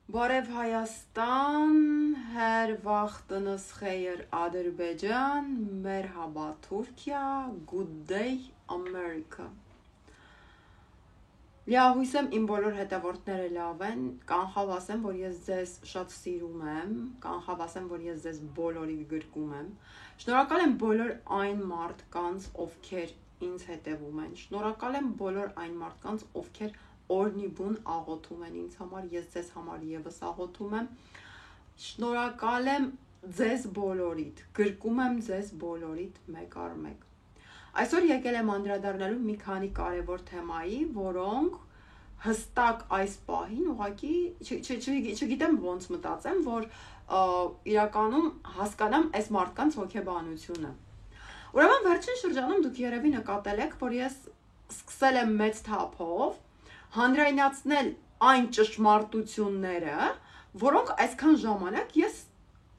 Բարև Հայաստան, her vaxtınız xeyir Ադրբեջան, merhaba Թուրքիա, good day America։ Լիահույս եմ իմ բոլոր հետևորդները լավ են, կանխավ ասեմ, որ ես ձեզ շատ սիրում եմ, կանխավ ասեմ, որ ես ձեզ բոլորիդ գրկում եմ։ Շնորհակալ եմ բոլոր այն մարդկանց, ովքեր ինձ հետևում են։ Շնորհակալ եմ բոլոր այն մարդկանց, ովքեր օրնիբուն աղոթում են ինձ համար, ես ձեզ համար եւս աղոթում եմ։ Շնորհակալ եմ ձեզ բոլորիդ, գրկում եմ ձեզ բոլորիդ մեկ առ մեկ։ Այսօր եկել եմ անդրադառնալու մի քանի կարևոր թեմայի, որոնք հստակ այս պահին ուղղակի չգիտեմ ոնց մտածեմ, որ իրականում հասկանամ այս մարդկանց հոգեբանությունը։ Ուրեմն վերջին շրջանում դուք երևի նկատել եք, որ ես սկսել եմ մեծ թափով հանրայնացնել այն ճշմարտությունները, որոնք այսքան ժամանակ ես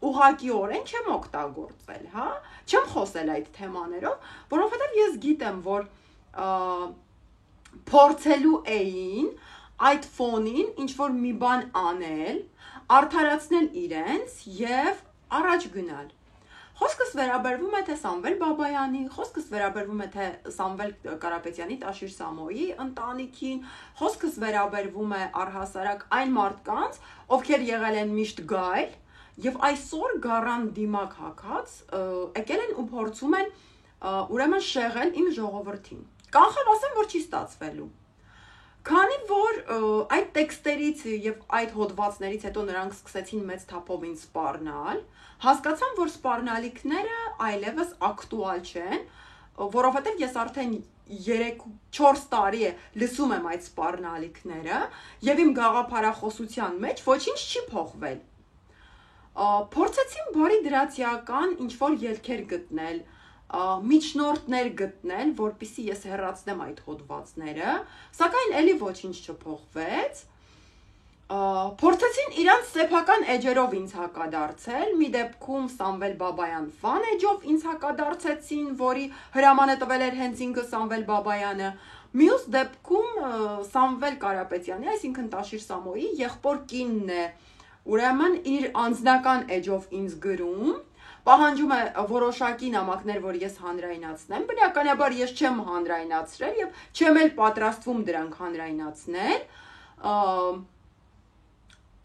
ուղղակիորեն չեմ օգտագործել, հա, չեմ խոսել այդ թեմաներով, որովհետև ես գիտեմ, որ փորձելու էին այդ ֆոնին ինչ որ մի բան անել, արդարացնել իրենց եւ առաջ գնալ։ Խոսքս վերաբերվում է թե Սամվել Բաբայանի, խոսքս վերաբերվում է թե Սամվել Կարապետյանի Տաշիր Սամոյի ընտանիքին, խոսքս վերաբերվում է առհասարակ այն մարդկանց, ովքեր եղել են միշտ գայլ եւ այսօր գառան դիմակ հագած եկել են ու փորձում են ուրեմն շեղել իմ ժողովրդին։ Կանխավ ասեմ, որ չի ստացվելու։ Քանի որ այդ տեքստերից եւ այդ հոդվածներից հետո նրանք սկսեցին մեծ թափով ինձ սպառնալ, հասկացամ, որ սպառնալիքները այլևս ակտուալ չեն, որովհետեւ ես արդեն 3-4 տարի է լսում եմ այդ սպառնալիքները եւ իմ գաղափարախոսության մեջ ոչինչ չի փոխվել։ Փորձեցին բարի դրացիական ինչ որ ելքեր գտնել, միջնորդներ գտնել, որպեսզի ես հեռացնեմ այդ հոդվածները, սակայն էլի ոչինչ չփոխվեց։ Փորձեցին իրանց սեփական էջերով ինձ հակադարձել, մի դեպքում Սամվել Բաբայան ֆան էջով ինձ հակադարձեցին, որի հրամանը տվել էր հենց ինքը Սամվել Բաբայանը, մյուս դեպքում Սամվել Կարապետյանի, այսինքն Տաշիր Սամոյի եղբոր կինն է, ուրեմն իր անձնական էջով ինձ գրում, պահանջում է որոշակի նամակներ, որ ես հանրայնացնեմ, բնականաբար ես չեմ հանրայնացրել եւ չեմ էլ պատրաստվում դրանք հանրայնացնել,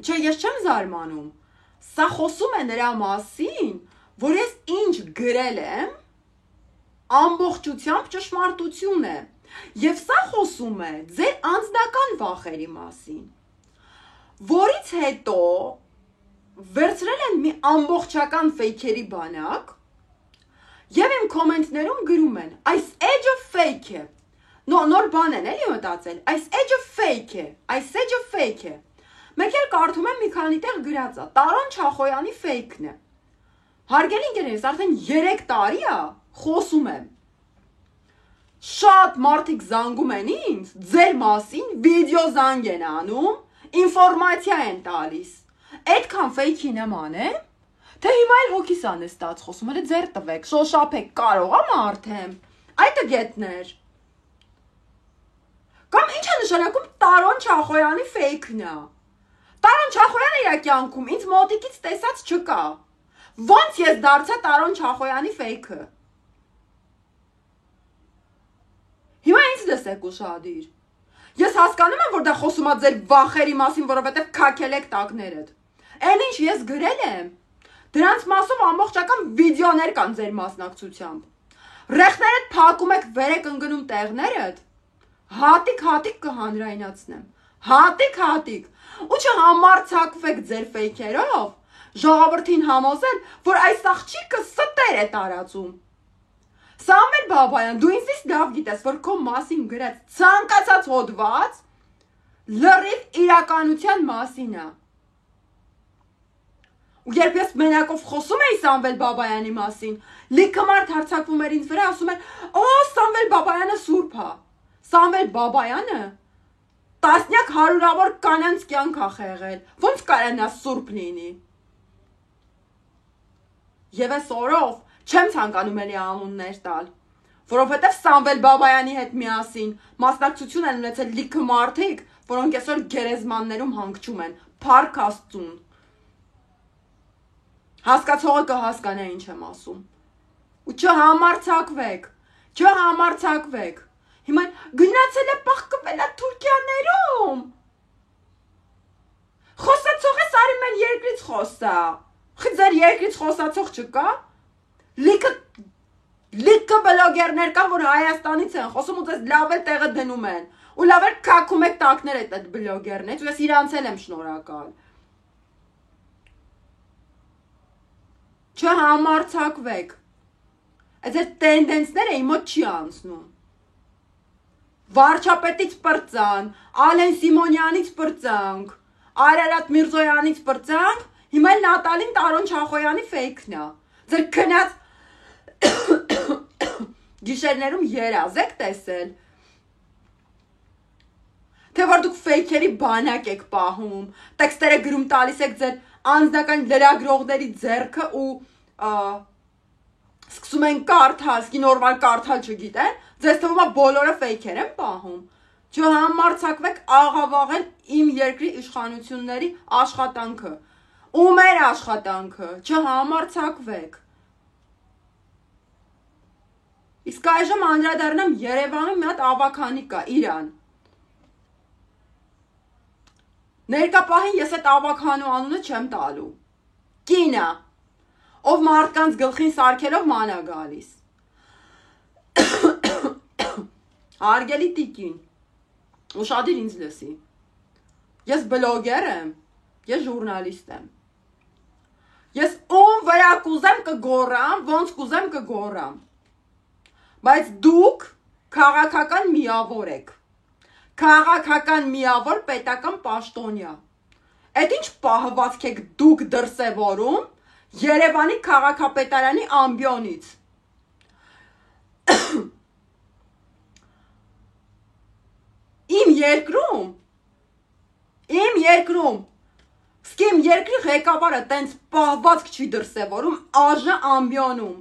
չէ, ես չեմ զարմանում, սա խոսում է նրա մասին, որ ես ինչ գրել եմ, ամբողջությամբ ճշմարտություն է, եւ սա խոսում է ձեր անձնական վախերի մասին, որից հետո վերցրել են մի ամբողջական ֆեյքերի բանակ եւ իմ կոմենտներում գրում են այս էջը ֆեյք է նոր բան են էլի մտածել այս էջը ֆեյք է այս էջը ֆեյք է մեկ էլ կարդում եմ մի քանի տեղ գրած է Տարոն Չախոյանի ֆեյքն է հարգելի ընկերներ արդեն 3 տարի է խոսում եմ շատ մարդիկ զանգում են ինձ ձեր մասին վիդեո զանգ են անում ինֆորմացիա են տալիս Այդքան ֆեյքի նման է, թե հիմա էլ հոգիս անստաց խոսում, հələ ձեր տվեք, շոշափեք, կարող եմ արդեմ, այդ գետներ։ Կամ ինչ է նշանակում Տարոն Չախոյանի ֆեյքն է։ Տարոն Չախոյանը իր կյանքում ինձ մոտիկից տեսած չկա։ Ոնց ես դարձա Տարոն Չախոյանի ֆեյքը։ Հիմա ինձ լսեք ուշադիր։ Ես հասկանում եմ, որ դա խոսում է ձեր վախերի մասին, որովհետև քակել եք տակներդ։ Էլ ինչ ես գրել եմ, դրանց մասով ամբողջական վիդեոներ կան ձեր մասնակցությամբ։ Ռեխներդ փակում եք, վեր եք ընկնում տեղներդ, հատիկ կհանրայնացնեմ, հատիկ, ու չհամարձակվեք ձեր ֆեյքերով, ժողովրդին համոզել, որ այս աղջիկը ստեր է տարածում։ Սամվել Բաբայան, դու ինձից լավ գիտես, որ քո մասին գրած ցանկացած հոդված լրիվ իրականության մասին է։ Ու երբ ես մենակով խոսում էի Սամվել Բաբայանի մասին, լիքը մարդ հարձակվում էր ինձ վրա, ասում էր, «Օ, Սամվել Բաբայանը սուրբ է»։ Սամվել Բաբայանը տասնյակ հարյուրավոր կանանց կյանք է խեղել։ Ոնց կարա նա սուրբ լինի։ Եվ այս օրով չեմ ցանկանում էլի անուններ տալ, որովհետև Սամվել Բաբայանի հետ միասին մասնակցություն են ունեցել լիքը մարդիկ, որոնք այսօր գերեզմաններում հանգչում են, փառք Աստծուն։ Հասկացողը կհասկանա ինչ եմ ասում։ Ու չհամարձակվեք։ Հիմա գնացել է պահկվել է Թուրքիաներում։ Խոսացող է Արիմեն երկրից խոսա։ Խի ձեր երկրից խոսացող չկա։ Լիքը բլոգերներ կան, որ Հայաստանից են խոսում ու ձեզ լավ էլ տեղը դնում են։ Ու լավ էլ քաքում եք տակներ այդ բլոգերներից, ու ես իրանցել եմ շնորհակալ։ Չհամարձակվեք։ Այդ ձեր տենդենսները իմ մոտ չի անցնում։ Վարչապետից պրծան, Ալեն Սիմոնյանից պրծանք, Արարատ Միրզոյանից պրծանք, հիմա էլ Նատալին Տարոն Չախոյանի ֆեյքն է։ Ձեր քնած գիշերներում երազ եք տեսել։ Թե որ դուք ֆեյքերի բանակ եք պահում, տեքստերը գրում տալիս եք ձեր անձնական լրագրողների ձեռքը ու սկսում են կարդալ, սկի նորմալ կարդալ չգիտեն, ձեզ թվում է բոլորը ֆեյքեր են պահում։ Չհամարձակվեք աղավաղել իմ երկրի իշխանությունների աշխատանքը, ու մեր աշխատանքը, չհամարձակվեք։ Իսկ այժմ անդրադառնամ Երևանում մի հատ ավագանի կա, Իրան։ Ներկա պահին ես այդ ավագանու անունը չեմ տալու։ Կինը, ով մարդկանց գլխին սարքելով ման է գալիս։ Հարգելի տիկին, ուշադիր ինձ լսի։ Ես բլոգեր եմ, ես ժուրնալիստ եմ։ Ես ում վրա կուզեմ կգոռամ, ոնց կուզեմ կգոռամ։ Բայց դուք քաղաքական միավոր եք։ Քաղաքական միավոր պետական պաշտոնյա։ Այդ ինչ պահվածք եք դուք դրսևորում Երևանի քաղաքապետարանի ամբիոնից։ Իմ երկրում, սկի իմ երկրի ղեկավարը տենց պահվածք չի դրսևորում ԱԺ ամբիոնում։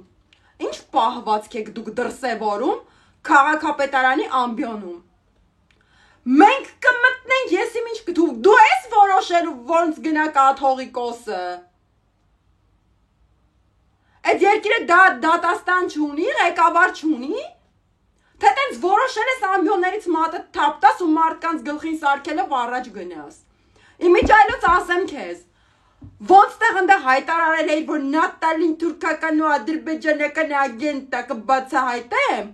Ինչ պահվածք եք դուք դրսևորում քաղաքապետարանի ամբիոնում։ Մենք կմտնենք, ես իմ ինչ դու ես որոշելու ոնց գնա կաթողիկոսը։ Այդ երկիրը դատաստան չունի, ղեկավար չունի, թե տենց որոշել ես ամբիոններից մատը թափտաս ու մարդկանց գլխին սարքելով առաջ գնաս։ Իմիջայլոց ասեմ քեզ, ոնց տեղ ընդ հայտարարել էի, որ Նատալին թուրքական ու ադրբեջանական ագենտ է կբացահայտեմ,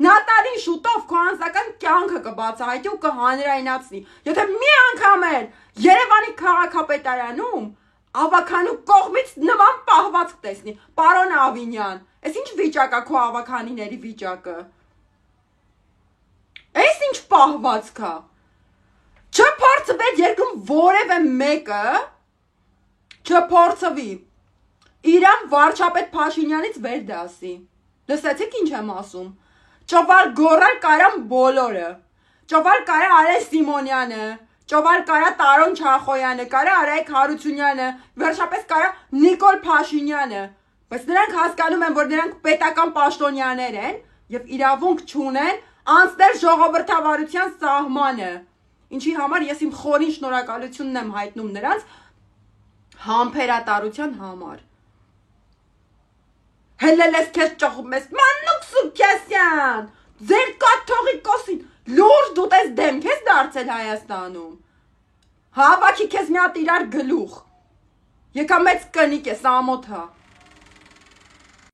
Նատալին շուտով քո անձնական կյանքը կբացահայտի ու կհանրայնացնի։ Եթե մի անգամ էլ Երևանի քաղաքապետարանում ավականու կողմից նման պահվածք տեսնի, պարոն Ավինյան, այս ինչ վիճակ է քո ավականիների վիճակը։ Այս ինչ պահվածք է։ Չփորձվեց երկրում որևէ մեկը չփորձվի Իրան վարչապետ Փաշինյանից վեր դասի։ Լսեցիք ինչ եմ ասում։ Ճովար գորալ կարան բոլորը։ Ճովար կարա Ալեն Սիմոնյանը, ճովար կարա Տարոն Չախոյանը, կարա Արայք Հարությունյանը, վերջապես կարա Նիկոլ Փաշինյանը։ Բայց նրանք հասկանում են, որ նրանք պետական պաշտոնյաներ են եւ իրավունք չունեն անցնել ժողովրդավարության սահմանը։ Ինչի համար ես իմ խորին շնորհակալությունն եմ հայտնում նրանց համբերատարության համար։ Հելելես քեզ ճողում ես, մանուկ Սուքեսյան, ձեր կաթողիկոսին լուրջ դուտես դեմ քեզ դարձել Հայաստանում։ Հավաքի քեզ մի հատ իրար գլուխ։ Եկա մեծ կնիկ ես ամոթա։